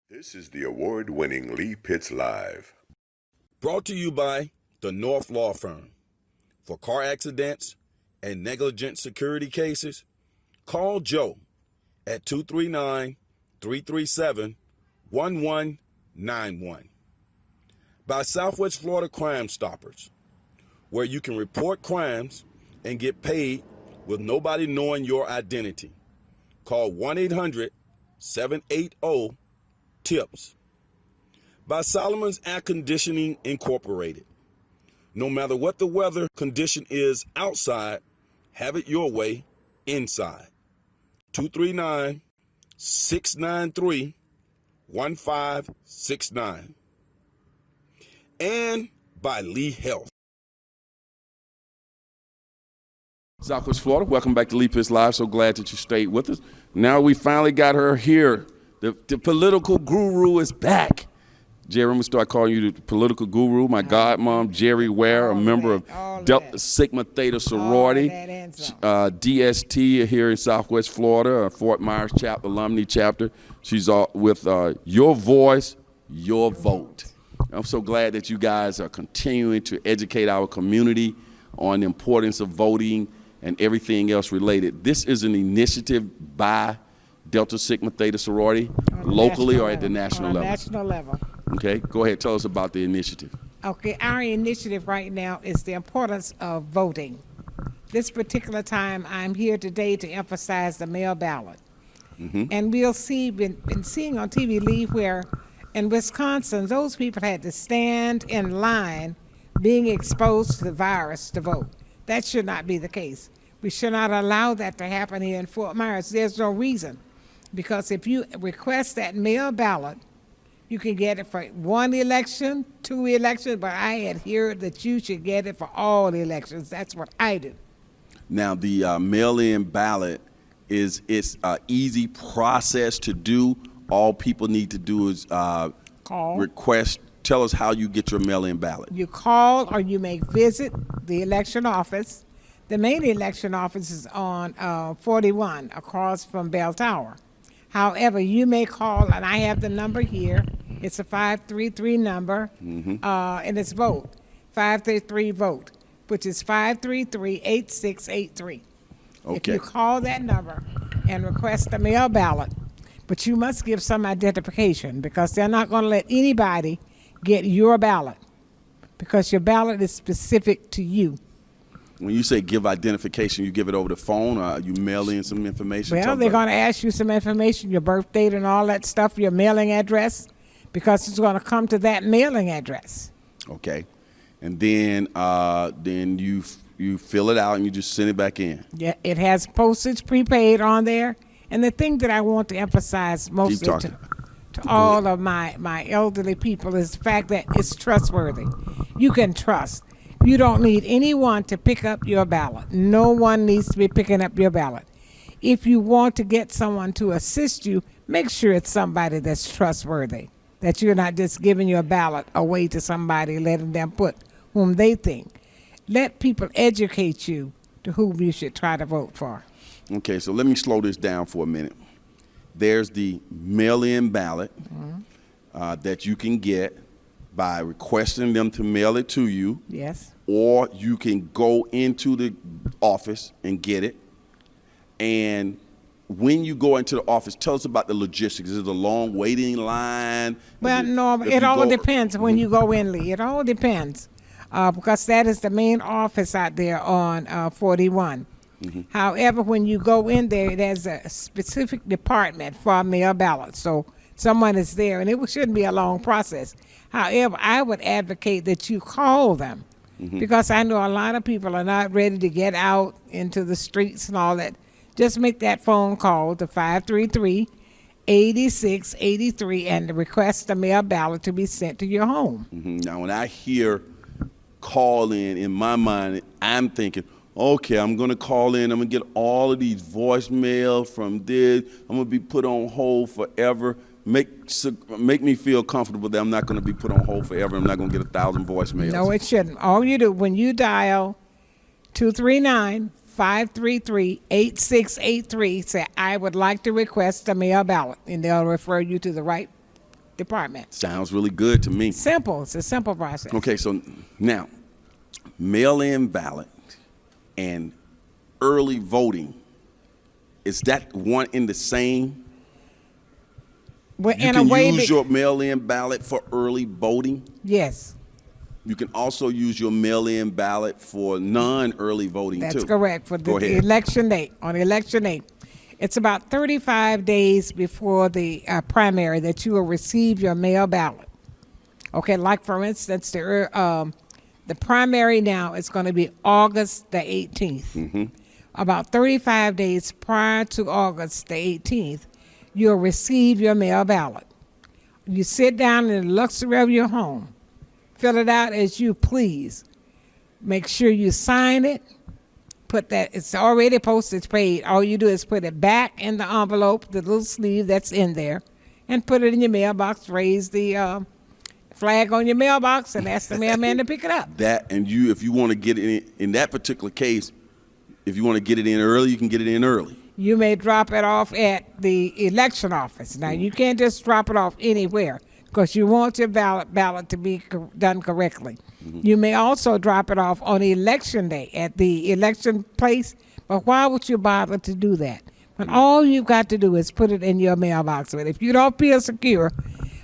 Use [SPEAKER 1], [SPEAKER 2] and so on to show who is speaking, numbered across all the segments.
[SPEAKER 1] This is the award-winning Lee Pitts Live.
[SPEAKER 2] Brought to you by the North Law Firm. For car accidents and negligent security cases, call Joe at 239-337-1191. By Southwest Florida Crime Stoppers, where you can report crimes and get paid with nobody knowing your identity. Call 1-800-780-TIPS. By Solomon's Air Conditioning Incorporated. No matter what the weather condition is outside, have it your way inside. 239-693-1569. And by Lee Health. Southwest Florida, welcome back to Lee Pitts Live. So glad that you stayed with us. Now we finally got her here. The political guru is back. Gerri, I'm going to start calling you the political guru. My godmom, Gerri Ware, a member of Delta Sigma Theta sorority, DST here in Southwest Florida, Fort Myers chapter, alumni chapter. She's with Your Voice, Your Vote. I'm so glad that you guys are continuing to educate our community on the importance of voting and everything else related. This is an initiative by Delta Sigma Theta sorority, locally or at the national level?
[SPEAKER 3] National level.
[SPEAKER 2] Okay, go ahead. Tell us about the initiative.
[SPEAKER 3] Okay, our initiative right now is the importance of voting. This particular time, I'm here today to emphasize the mail ballot. And we'll see, been seeing on TV, Lee, where in Wisconsin, those people had to stand in line being exposed to the virus to vote. That should not be the case. We should not allow that to happen here in Fort Myers. There's no reason. Because if you request that mail ballot, you can get it for one election, 2 elections, but I adhere that you should get it for all elections. That's what I do.
[SPEAKER 2] Now, the mail-in ballot it's an easy process to do. All people need to do is
[SPEAKER 3] Call.
[SPEAKER 2] request. Tell us how you get your mail-in ballot.
[SPEAKER 3] You call or you may visit the election office. The main election office is on 41 across from Bell Tower. However, you may call, and I have the number here. It's a 533 number, and it's vote, 533-VOTE, which is 533-8683.
[SPEAKER 2] Okay.
[SPEAKER 3] If you call that number and request a mail ballot, but you must give some identification because they're not going to let anybody get your ballot because your ballot is specific to you.
[SPEAKER 2] When you say give identification, you give it over the phone or you mail in some information?
[SPEAKER 3] Well, they're going to ask you some information, your birth date and all that stuff, your mailing address, because it's going to come to that mailing address.
[SPEAKER 2] Okay. And then you fill it out and you just send it back in.
[SPEAKER 3] Yeah, it has postage prepaid on there. And the thing that I want to emphasize mostly to all of my elderly people is the fact that it's trustworthy. You can trust. You don't need anyone to pick up your ballot. No one needs to be picking up your ballot. If you want to get someone to assist you, make sure it's somebody that's trustworthy, that you're not just giving your ballot away to somebody, letting them put whom they think. Let people educate you to whom you should try to vote for.
[SPEAKER 2] Okay, so let me slow this down for a minute. There's the mail-in ballot that you can get by requesting them to mail it to you.
[SPEAKER 3] Yes.
[SPEAKER 2] Or you can go into the office and get it. And when you go into the office, tell us about the logistics. Is it a long waiting line?
[SPEAKER 3] Well, no, it all depends when you go in, Lee. It all depends because that is the main office out there on 41. However, when you go in there, there's a specific department for mail ballots. So someone is there, and it shouldn't be a long process. However, I would advocate that you call them because I know a lot of people are not ready to get out into the streets and all that. Just make that phone call to 533-8683 and request a mail ballot to be sent to your home.
[SPEAKER 2] Now, when I hear call in my mind, I'm thinking, okay, I'm going to call in. I'm going to get all of these voicemail from this. I'm going to be put on hold forever. Make me feel comfortable that I'm not going to be put on hold forever. I'm not going to get 1,000 voicemails.
[SPEAKER 3] No, it shouldn't. All you do when you dial 239-533-8683, say, I would like to request a mail ballot, and they'll refer you to the right department.
[SPEAKER 2] Sounds really good to me.
[SPEAKER 3] Simple. It's a simple process.
[SPEAKER 2] Okay, so now, mail-in ballot and early voting, is that one in the same?
[SPEAKER 3] Well,
[SPEAKER 2] You
[SPEAKER 3] in
[SPEAKER 2] can
[SPEAKER 3] a way,
[SPEAKER 2] use your mail-in ballot for early voting.
[SPEAKER 3] yes,
[SPEAKER 2] You can also use your mail-in ballot for non-early voting too.
[SPEAKER 3] that's correct. For
[SPEAKER 2] Go
[SPEAKER 3] the
[SPEAKER 2] ahead.
[SPEAKER 3] election day, on election day, it's about 35 days before the primary that you will receive your mail ballot. Okay, like for instance, the primary now is going to be August the 18th.
[SPEAKER 2] Mm-hmm.
[SPEAKER 3] About 35 days prior to August the 18th, you'll receive your mail ballot. You sit down in the luxury of your home, fill it out as you please. Make sure you sign it. Put that, it's already postage paid. All you do is put it back in the envelope, the little sleeve that's in there, and put it in your mailbox. Raise the flag on your mailbox and ask the mailman to pick it up.
[SPEAKER 2] That, and you, if you want to get it in that particular case, if you want to get it in early, you can get it in early.
[SPEAKER 3] You may drop it off at the election office. Now, you can't just drop it off anywhere because you want your ballot to be done correctly. You may also drop it off on election day at the election place, but why would you bother to do that? When all you've got to do is put it in your mailbox. But if you don't feel secure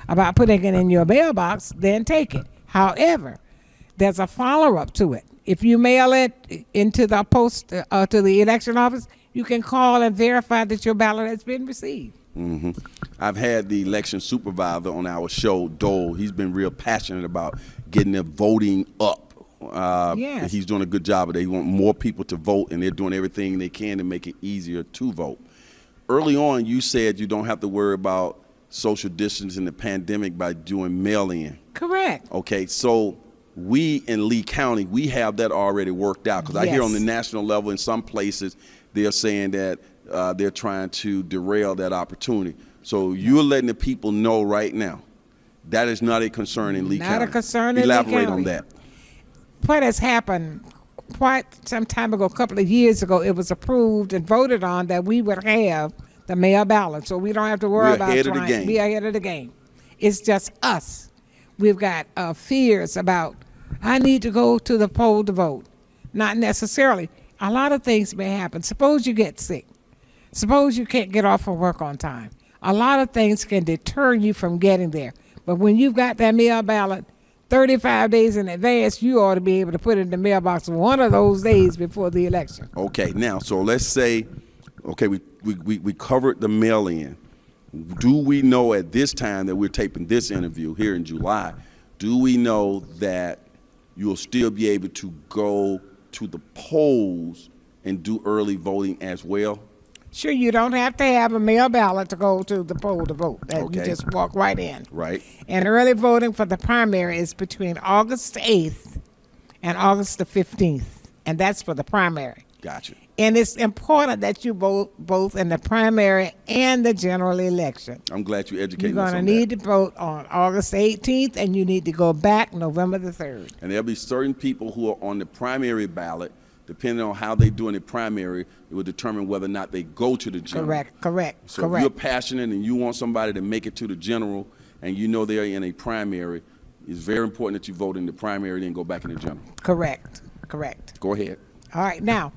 [SPEAKER 3] about putting it in your mailbox, then take it. However, there's a follow-up to it. If you mail it into the post to the election office, you can call and verify that your ballot has been received.
[SPEAKER 2] Mm-hmm. I've had the election supervisor on our show, Dole. He's been real passionate about getting the voting up.
[SPEAKER 3] Yes.
[SPEAKER 2] He's doing a good job of it. They want more people to vote, and they're doing everything they can to make it easier to vote. Early on, you said you don't have to worry about social distance in the pandemic by doing mail-in.
[SPEAKER 3] Correct.
[SPEAKER 2] Okay, so we in Lee County, we have that already worked out, because I hear on the national level in some places they're saying that they're trying to derail that opportunity. So you're letting the people know right now that is not a concern in Lee County.
[SPEAKER 3] Not a concern in Lee
[SPEAKER 2] Elaborate
[SPEAKER 3] County.
[SPEAKER 2] on that.
[SPEAKER 3] What has happened quite some time ago, a couple of years ago, it was approved and voted on that we would have the mail ballot, so we don't have to worry
[SPEAKER 2] We're
[SPEAKER 3] about
[SPEAKER 2] ahead of the
[SPEAKER 3] trying.
[SPEAKER 2] game.
[SPEAKER 3] Be ahead of the game. It's just us. We've got fears about, I need to go to the poll to vote. Not necessarily. A lot of things may happen. Suppose you get sick. Suppose you can't get off of work on time. A lot of things can deter you from getting there. But when you've got that mail ballot 35 days in advance, you ought to be able to put it in the mailbox one of those days before the election.
[SPEAKER 2] Okay, now, so let's say, okay, we covered the mail-in. Do we know at this time that we're taping this interview here in July, do we know that you'll still be able to go to the polls and do early voting as well?
[SPEAKER 3] Sure, you don't have to have a mail ballot to go to the poll to vote. You
[SPEAKER 2] Okay.
[SPEAKER 3] just walk right in.
[SPEAKER 2] Right.
[SPEAKER 3] And early voting for the primary is between August 8th and August the 15th, and that's for the primary.
[SPEAKER 2] Gotcha.
[SPEAKER 3] And it's important that you vote both in the primary and the general election.
[SPEAKER 2] I'm glad you
[SPEAKER 3] You're
[SPEAKER 2] educated us
[SPEAKER 3] going
[SPEAKER 2] on
[SPEAKER 3] to need
[SPEAKER 2] that.
[SPEAKER 3] to vote on August 18th, and you need to go back November the 3rd.
[SPEAKER 2] And there'll be certain people who are on the primary ballot, depending on how they do in the primary, it will determine whether or not they go to the general.
[SPEAKER 3] Correct.
[SPEAKER 2] So if you're passionate and you want somebody to make it to the general and you know they're in a primary, it's very important that you vote in the primary and then go back in the general.
[SPEAKER 3] Correct.
[SPEAKER 2] Go ahead.
[SPEAKER 3] All right, now,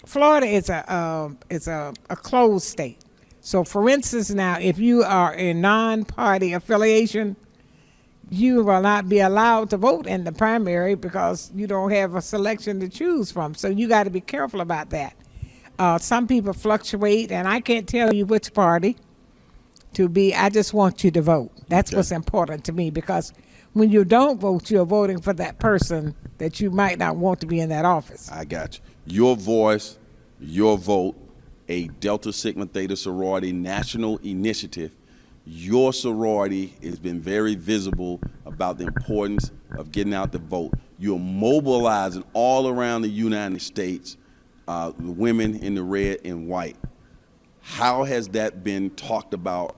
[SPEAKER 3] Florida is a closed state. So, for instance, now if you are a non-party affiliation, you will not be allowed to vote in the primary because you don't have a selection to choose from. So you got to be careful about that. Some people fluctuate, and I can't tell you which party to be. I just want you to vote. That's what's important to me, because when you don't vote, you're voting for that person that you might not want to be in that office.
[SPEAKER 2] I got you. Your voice, your vote, a Delta Sigma Theta sorority national initiative. Your sorority has been very visible about the importance of getting out the vote. You're mobilizing all around the United States, the women in the red and white. How has that been talked about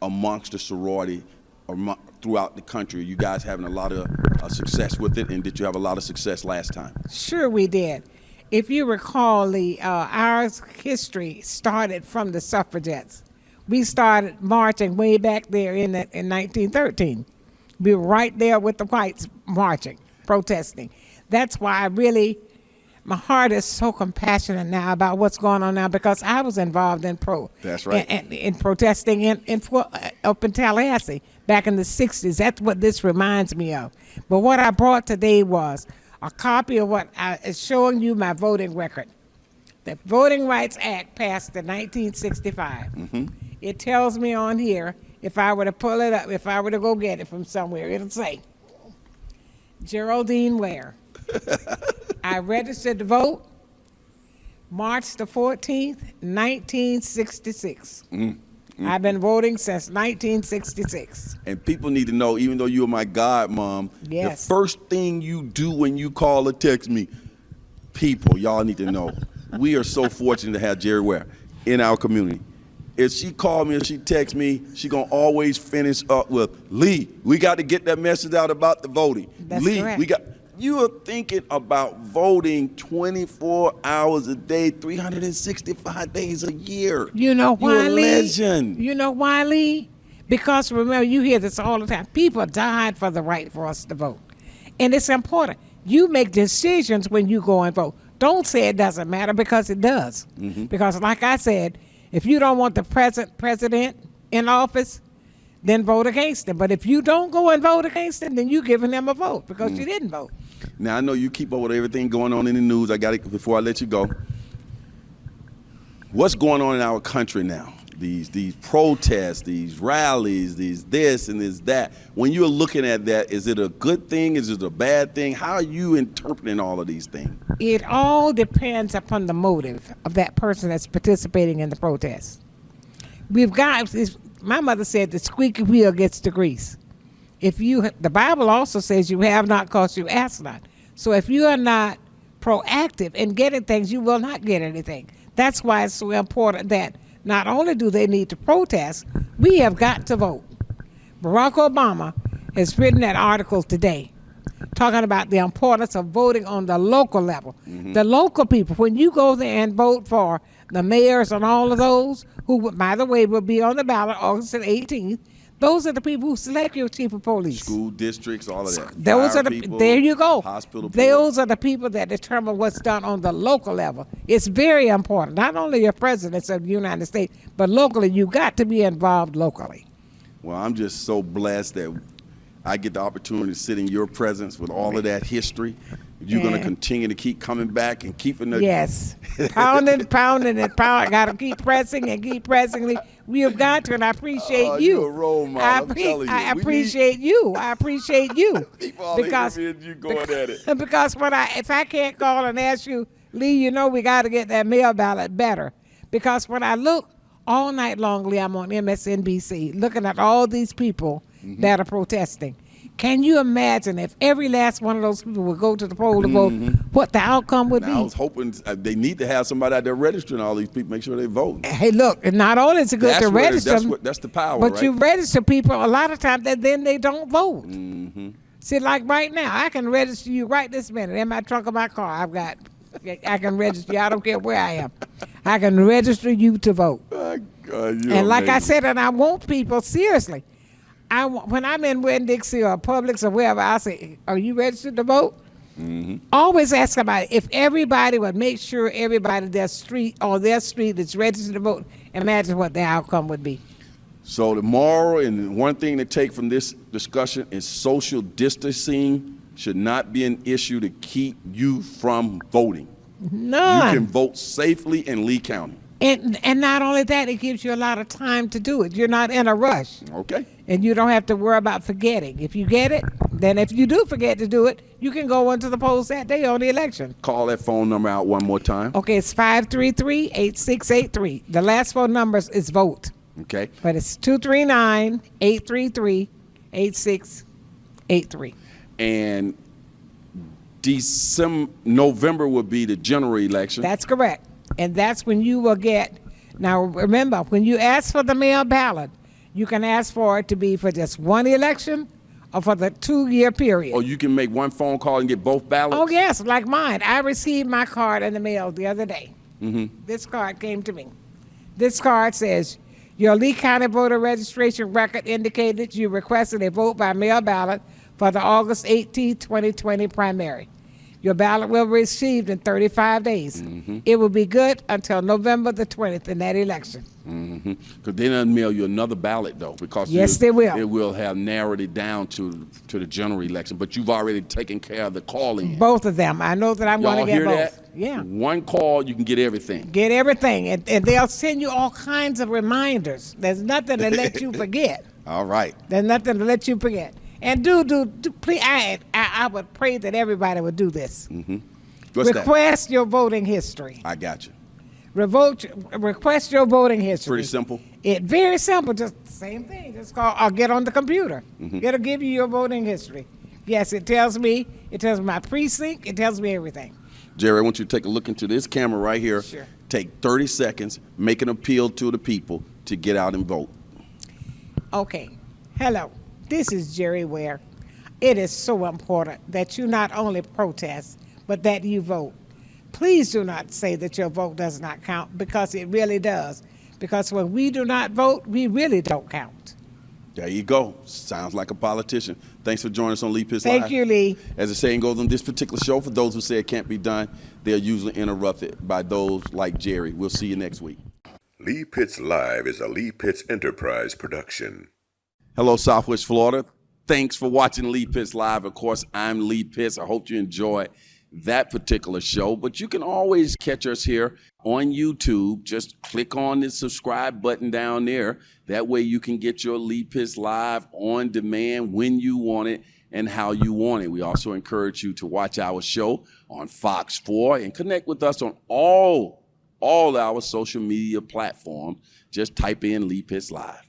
[SPEAKER 2] amongst the sorority or throughout the country? You guys having a lot of success with it, and did you have a lot of success last time?
[SPEAKER 3] Sure, we did. If you recall, our history started from the suffragettes. We started marching way back there in 1913. We were right there with the whites marching, protesting. That's why my heart is so compassionate now about what's going on now, because I was involved in
[SPEAKER 2] That's right.
[SPEAKER 3] in protesting up in Tallahassee back in the 60s. That's what this reminds me of. But what I brought today was a copy of what is showing you my voting record. The Voting Rights Act passed in 1965. It tells me on here, if I were to pull it up, if I were to go get it from somewhere, it'll say, Geraldine Ware. I registered to vote March the 14th, 1966. I've been voting since 1966.
[SPEAKER 2] And people need to know, even though you're my godmom,
[SPEAKER 3] Yes.
[SPEAKER 2] the first thing you do when you call or text me, people, y'all need to know, we are so fortunate to have Gerri Ware in our community. If she called me or she texts me, she gonna always finish up with, Lee, we got to get that message out about the voting.
[SPEAKER 3] That's
[SPEAKER 2] Lee,
[SPEAKER 3] correct.
[SPEAKER 2] you are thinking about voting 24 hours a day, 365 days a year.
[SPEAKER 3] You know why,
[SPEAKER 2] You're a
[SPEAKER 3] Lee?
[SPEAKER 2] legend.
[SPEAKER 3] You know why, Lee? Because remember, you hear this all the time. People died for the right for us to vote. And it's important. You make decisions when you go and vote. Don't say it doesn't matter, because it does. Because like I said, if you don't want the president in office, then vote against him. But if you don't go and vote against him, then you're giving him a vote because you didn't vote.
[SPEAKER 2] Now, I know you keep up with everything going on in the news. I got it before I let you go. What's going on in our country now? These protests, these rallies, these this and this that. When you're looking at that, is it a good thing? Is it a bad thing? How are you interpreting all of these things?
[SPEAKER 3] It all depends upon the motive of that person that's participating in the protest. My mother said the squeaky wheel gets the grease. The Bible also says you have not because you ask not. So if you are not proactive in getting things, you will not get anything. That's why it's so important that not only do they need to protest, we have got to vote. Barack Obama has written that article today talking about the importance of voting on the local level. The local people, when you go there and vote for the mayors and all of those, who, by the way, will be on the ballot August the 18th, those are the people who select your chief of police.
[SPEAKER 2] School districts, all of that.
[SPEAKER 3] Those are the
[SPEAKER 2] people,
[SPEAKER 3] there you go.
[SPEAKER 2] Hospital
[SPEAKER 3] Those are the people that determine what's done on the local level. It's very important. Not only your presidents of the United States, but locally, you got to be involved locally.
[SPEAKER 2] Well, I'm just so blessed that I get the opportunity to sit in your presence with all of that history. You're going to continue to keep coming back and keeping the...
[SPEAKER 3] Yes. Pounding. Got to keep pressing and keep pressing. We have got to, and I appreciate you.
[SPEAKER 2] You're a role model, I'm telling you.
[SPEAKER 3] I appreciate you. I appreciate you.
[SPEAKER 2] People all
[SPEAKER 3] because
[SPEAKER 2] you going at it.
[SPEAKER 3] Because if I can't call and ask you, Lee, we got to get that mail ballot better. Because when I look all night long, Lee, I'm on MSNBC, looking at all these people that are protesting. Can you imagine if every last one of those people would go to the poll to vote, what the outcome would be?
[SPEAKER 2] I was hoping they need to have somebody out there registering all these people, make sure they vote.
[SPEAKER 3] Hey, look, and not only is it good to register them,
[SPEAKER 2] that's the power,
[SPEAKER 3] but
[SPEAKER 2] right?
[SPEAKER 3] you register people a lot of times that then they don't vote. See, like right now, I can register you right this minute in my trunk of my car. I can register you. I don't care where I am. I can register you to vote.
[SPEAKER 2] God,
[SPEAKER 3] and like I said, and I want people, seriously, when I'm in Winn-Dixie or Publix or wherever, I say, are you registered to vote? Always ask somebody. If everybody would make sure everybody their street is registered to vote, imagine what the outcome would be.
[SPEAKER 2] So the moral and one thing to take from this discussion is social distancing should not be an issue to keep you from voting.
[SPEAKER 3] None.
[SPEAKER 2] You can vote safely in Lee County.
[SPEAKER 3] And not only that, it gives you a lot of time to do it. You're not in a rush.
[SPEAKER 2] Okay.
[SPEAKER 3] And you don't have to worry about forgetting. If you get it, then if you do forget to do it, you can go into the polls that day on the election.
[SPEAKER 2] Call that phone number out one more time.
[SPEAKER 3] Okay, it's 533-8683. The last phone number is vote.
[SPEAKER 2] Okay.
[SPEAKER 3] But it's 239-833-8683.
[SPEAKER 2] And November will be the general election.
[SPEAKER 3] That's correct. And that's when you will get, now remember, when you ask for the mail ballot, you can ask for it to be for just one election or for the 2-year period.
[SPEAKER 2] Or you can make one phone call and get both ballots?
[SPEAKER 3] Oh, yes, like mine. I received my card in the mail the other day. This card came to me. This card says, Your Lee County voter registration record indicated you requested a vote by mail ballot for the August 18, 2020 primary. Your ballot will be received in 35 days. It will be good until November the 20th in that election.
[SPEAKER 2] Because they didn't mail you another ballot, though, because
[SPEAKER 3] Yes, they will.
[SPEAKER 2] They will have narrowed it down to the general election. But you've already taken care of the calling.
[SPEAKER 3] Both of them. I know that I'm
[SPEAKER 2] Y'all
[SPEAKER 3] going to get
[SPEAKER 2] hear
[SPEAKER 3] both.
[SPEAKER 2] that?
[SPEAKER 3] Yeah.
[SPEAKER 2] One call, you can get everything.
[SPEAKER 3] Get everything. And they'll send you all kinds of reminders. There's nothing to let you forget.
[SPEAKER 2] All right.
[SPEAKER 3] There's nothing to let you forget. And do please, I would pray that everybody would do this.
[SPEAKER 2] What's
[SPEAKER 3] Request your voting history.
[SPEAKER 2] that? I got you.
[SPEAKER 3] Request your voting history.
[SPEAKER 2] Pretty simple.
[SPEAKER 3] It very simple. Just the same thing. Just call or get on the computer. It'll give you your voting history. Yes, it tells me my precinct. It tells me everything.
[SPEAKER 2] Gerri, I want you to take a look into this camera right here.
[SPEAKER 3] Sure.
[SPEAKER 2] Take 30 seconds, make an appeal to the people to get out and vote.
[SPEAKER 3] Okay. Hello. This is Gerri Ware. It is so important that you not only protest, but that you vote. Please do not say that your vote does not count, because it really does. Because when we do not vote, we really don't count.
[SPEAKER 2] There you go. Sounds like a politician. Thanks for joining us on Lee Pitts Live.
[SPEAKER 3] Thank you, Lee.
[SPEAKER 2] As the saying goes on this particular show, for those who say it can't be done, they're usually interrupted by those like Gerri. We'll see you next week.
[SPEAKER 1] Lee Pitts Live is a Lee Pitts Enterprise production.
[SPEAKER 2] Hello, Southwest Florida. Thanks for watching Lee Pitts Live. Of course, I'm Lee Pitts. I hope you enjoy that particular show, but you can always catch us here on YouTube. Just click on the subscribe button down there. That way you can get your Lee Pitts Live on demand when you want it and how you want it. We also encourage you to watch our show on Fox 4 and connect with us on all our social media platforms. Just type in Lee Pitts Live.